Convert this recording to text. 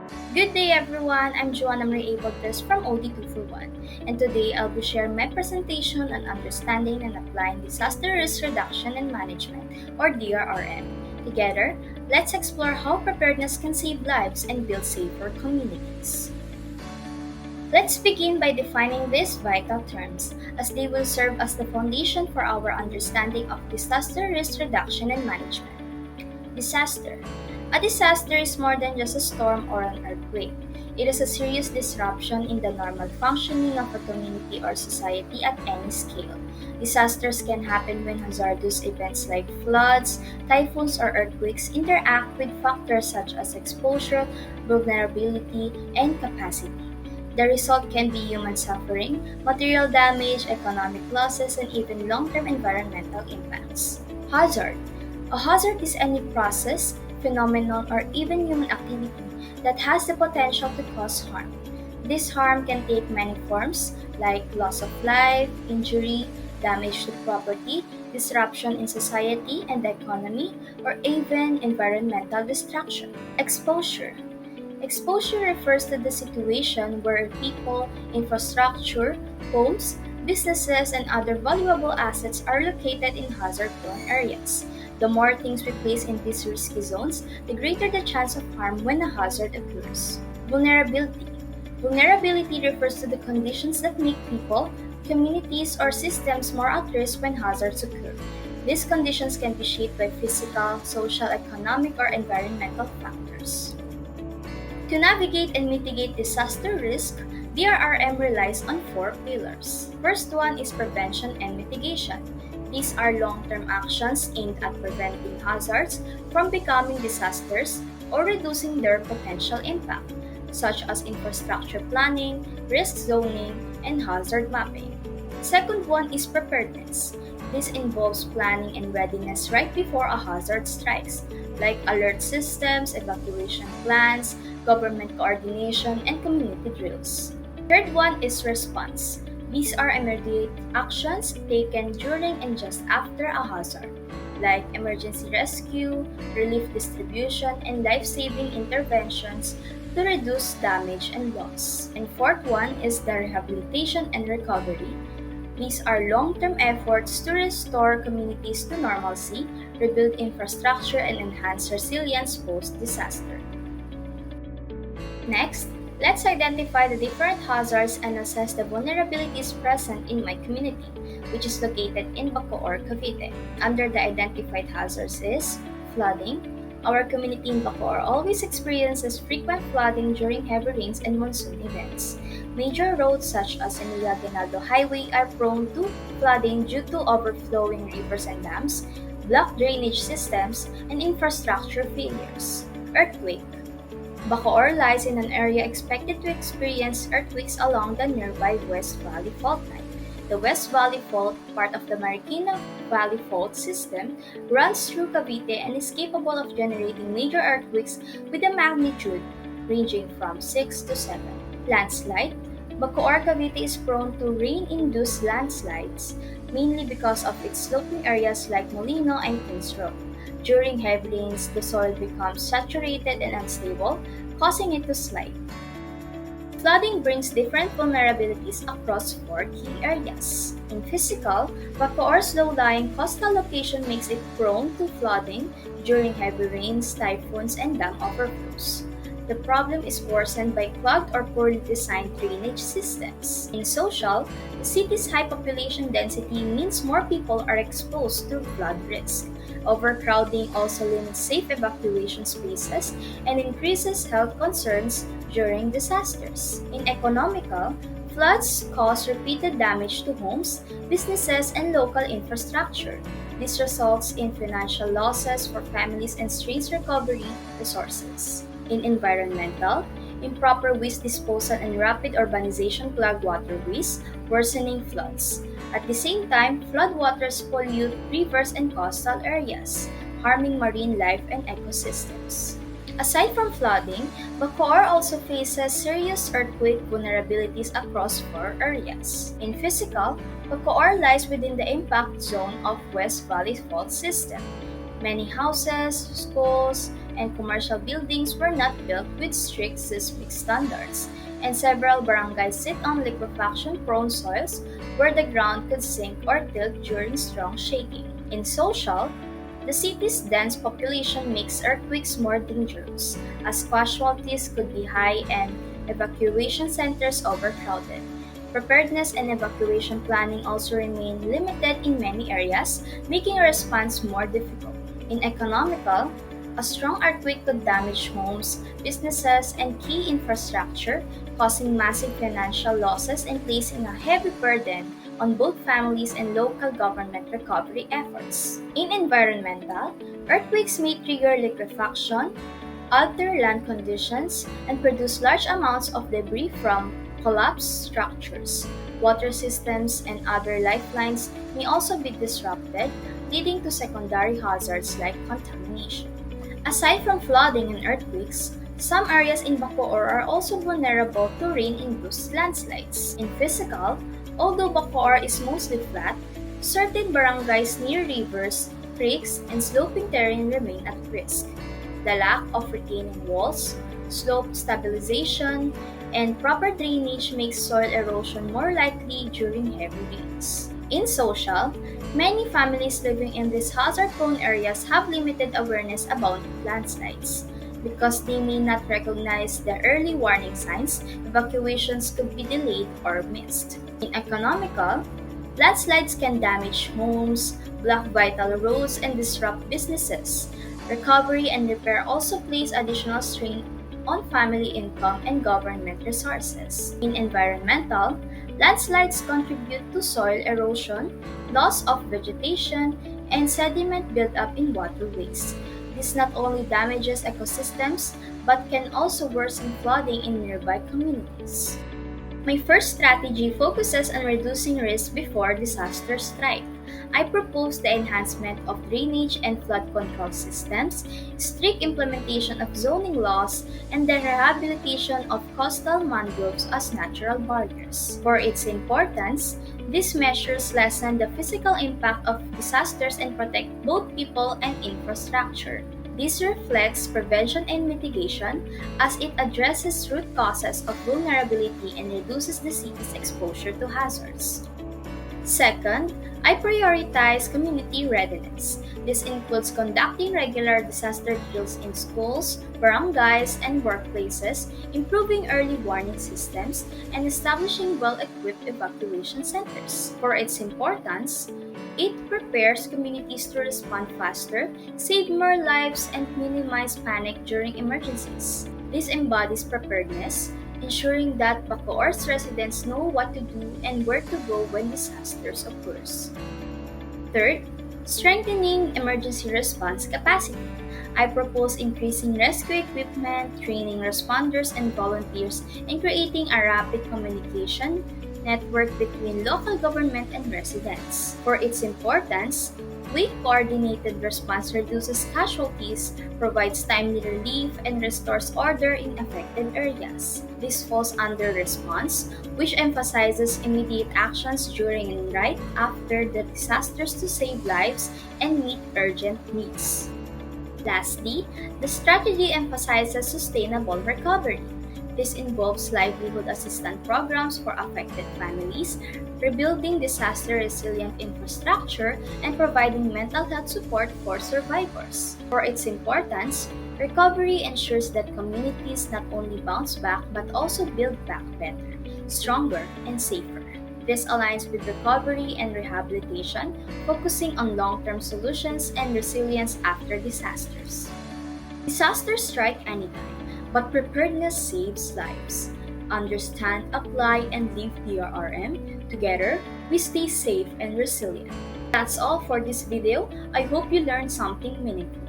Good day everyone, I'm Joanna Marie Aboltes from OD2 for One, and today I'll be sharing my presentation on understanding and applying disaster risk reduction and management, or DRRM. Together, let's explore how preparedness can save lives and build safer communities. Let's begin by defining these vital terms, as they will serve as the foundation for our understanding of disaster risk reduction and management. Disaster. A disaster is more than just a storm or an earthquake. It is a serious disruption in the normal functioning of a community or society at any scale. Disasters can happen when hazardous events like floods, typhoons, or earthquakes interact with factors such as exposure, vulnerability, and capacity. The result can be human suffering, material damage, economic losses, and even long term environmental impacts. Hazard. A hazard is any process, phenomenon, or even human activity that has the potential to cause harm. This harm can take many forms, like loss of life, injury, damage to property, disruption in society and the economy, or even environmental destruction. Exposure. Exposure refers to the situation where people, infrastructure, homes, businesses, and other valuable assets are located in hazard prone areas. The more things we place in these risky zones, the greater the chance of harm when a hazard occurs. Vulnerability. Vulnerability refers to the conditions that make people, communities, or systems more at risk when hazards occur. These conditions can be shaped by physical, social, economic, or environmental factors. To navigate and mitigate disaster risk, DRRM relies on four pillars. First one is prevention and mitigation. These are long-term actions aimed at preventing hazards from becoming disasters or reducing their potential impact, such as infrastructure planning, risk zoning, and hazard mapping. Second one is preparedness. This involves planning and readiness right before a hazard strikes, like alert systems, evacuation plans, government coordination, and community drills. Third one is response. These are immediate actions taken during and just after a hazard, like emergency rescue, relief distribution, and life-saving interventions to reduce damage and loss. And fourth one is the rehabilitation and recovery. These are long-term efforts to restore communities to normalcy, rebuild infrastructure, and enhance resilience post-disaster. Next, let's identify the different hazards and assess the vulnerabilities present in my community, which is located in Bacoor, Cavite. Under the identified hazards is flooding. Our community in Bacoor always experiences frequent flooding during heavy rains and monsoon events. Major roads such as Emilia Aguinaldo Highway are prone to flooding due to overflowing rivers and dams, blocked drainage systems, and infrastructure failures. Earthquake. Bacoor lies in an area expected to experience earthquakes along the nearby West Valley Fault line. The West Valley Fault, part of the Marikina Valley Fault system, runs through Cavite and is capable of generating major earthquakes with a magnitude ranging from 6 to 7. Landslide. Bacoor, Cavite is prone to rain-induced landslides, mainly because of its sloping areas like Molino and Queens Road. During heavy rains, the soil becomes saturated and unstable, causing it to slide. Flooding brings different vulnerabilities across four key areas. In physical, Bacoor's low-lying coastal location makes it prone to flooding during heavy rains, typhoons, and dam overflows. The problem is worsened by clogged or poorly designed drainage systems. In social, the city's high population density means more people are exposed to flood risk. Overcrowding also limits safe evacuation spaces and increases health concerns during disasters. In economical, floods cause repeated damage to homes, businesses, and local infrastructure. This results in financial losses for families and strains recovery resources. In environmental, improper waste disposal and rapid urbanization clog waterways, worsening floods. At the same time, floodwaters pollute rivers and coastal areas, harming marine life and ecosystems. Aside from flooding, Bacoor also faces serious earthquake vulnerabilities across four areas. In physical, Bacoor lies within the impact zone of West Valley Fault System. Many houses, schools, and commercial buildings were not built with strict seismic standards, and several barangays sit on liquefaction-prone soils where the ground could sink or tilt during strong shaking. In social, the city's dense population makes earthquakes more dangerous, as casualties could be high and evacuation centers overcrowded. Preparedness and evacuation planning also remain limited in many areas, making a response more difficult. In economical, a strong earthquake could damage homes, businesses, and key infrastructure, causing massive financial losses and placing a heavy burden on both families and local government recovery efforts. In environmental, earthquakes may trigger liquefaction, alter land conditions, and produce large amounts of debris from collapsed structures. Water systems and other lifelines may also be disrupted, leading to secondary hazards like contamination. Aside from flooding and earthquakes, some areas in Bacoor are also vulnerable to rain-induced landslides. In physical, although Bacoor is mostly flat, certain barangays near rivers, creeks, and sloping terrain remain at risk. The lack of retaining walls, slope stabilization, and proper drainage makes soil erosion more likely during heavy rains. In social, many families living in these hazard-prone areas have limited awareness about landslides. Because they may not recognize the early warning signs, evacuations could be delayed or missed. In economical, landslides can damage homes, block vital roads, and disrupt businesses. Recovery and repair also place additional strain on family income and government resources. In environmental, landslides contribute to soil erosion, loss of vegetation, and sediment buildup in waterways. This not only damages ecosystems but can also worsen flooding in nearby communities. My first strategy focuses on reducing risk before disasters strike. I propose the enhancement of drainage and flood control systems, strict implementation of zoning laws, and the rehabilitation of coastal mangroves as natural barriers. For its importance, these measures lessen the physical impact of disasters and protect both people and infrastructure. This reflects prevention and mitigation as it addresses root causes of vulnerability and reduces the city's exposure to hazards. Second, I prioritize community readiness. This includes conducting regular disaster drills in schools, barangays, and workplaces, improving early warning systems, and establishing well-equipped evacuation centers. For its importance, it prepares communities to respond faster, save more lives, and minimize panic during emergencies. This embodies preparedness, ensuring that Bacoor's residents know what to do and where to go when disasters occurs. Third, strengthening emergency response capacity. I propose increasing rescue equipment, training responders and volunteers, and creating a rapid communication network between local government and residents. For its importance, quick coordinated response reduces casualties, provides timely relief, and restores order in affected areas. This falls under response, which emphasizes immediate actions during and right after the disasters to save lives and meet urgent needs. Lastly, the strategy emphasizes sustainable recovery. This involves livelihood assistance programs for affected families, rebuilding disaster-resilient infrastructure, and providing mental health support for survivors. For its importance, recovery ensures that communities not only bounce back but also build back better, stronger, and safer. This aligns with recovery and rehabilitation, focusing on long-term solutions and resilience after disasters. Disasters strike anytime, but preparedness saves lives. Understand, apply, and live DRRM. Together, we stay safe and resilient. That's all for this video. I hope you learned something meaningful.